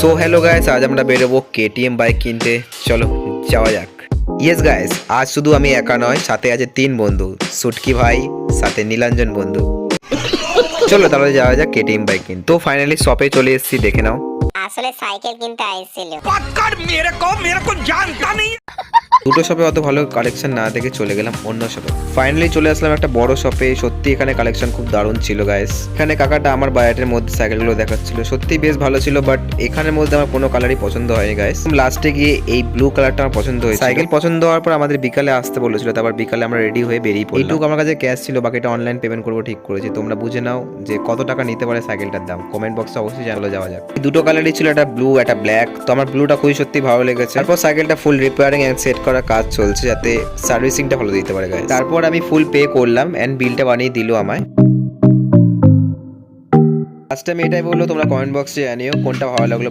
So hello guys, আজ আমরা বেরোবো কেটিএম বাইক কিনতে। চলো যাওয়া যাক। ইয়েস গাইস, আজ শুধু আমি একা নয়, সাথে আছে 3 বন্ধু, সুটকি ভাই, সাথে নীলাঞ্জন বন্ধু। চলো তাহলে যাওয়া যাক কেটিএম বাইক কিনতে। তো ফাইনালি শপে চলে এসেছি, দেখে নাও। আসলে সাইকেল কিনতে আইছিল। দুটো শপে অত ভালো কালেকশন না দেখে চলে গেলাম অন্য শপে। ফাইনালি চলে আসলাম একটা বড় শপে। সত্যি এখানে কালেকশন খুব দারুণ ছিল গাইস। এখানে কাকাটা আমার বাজেটের মধ্যে সাইকেলগুলো দেখাচ্ছিল, সত্যি বেশ ভালো ছিল। বাট এখানের মধ্যে আমার কোনো কালারই পছন্দ হয়নি গাইস। লাস্টে গিয়ে এই ব্লু কালারটা আমার পছন্দ হয়েছে। সাইকেল পছন্দ হওয়ার পর আমাদের বিকালে আসতে বলেছিল, তারপর বিকালে আমরা রেডি হয়ে বেরিয়ে পড়লাম। এইটুকু আমার কাছে ক্যাশ ছিল, বাকিটা অনলাইন পেমেন্ট করবো ঠিক করেছি। তোমরা বুঝে নাও যে কত টাকা নিতে পারে সাইকেলটার দাম। কমেন্ট বক্সে অবশ্যই জানালো। যাওয়া যাক। দুটো কালারই ছিল, একটা ব্লু একটা ব্ল্যাক। তো আমার ব্লুটা খুবই সত্যি ভালো লেগেছে। তারপর সাইকেলটা ফুল রিপেয়ারিং এন্ড সেট করার কাজ চলছে, যাতে সার্ভিসিংটা ভালো দিতে পারে গাইস। তারপর আমি ফুল পে করলাম এন্ড বিলটা বানিয়ে দিল আমায়। লাস্ট টাইম এটাই বললো, তোমরা কমেন্ট বক্সে জানিও কোনটা ভালো লাগলো।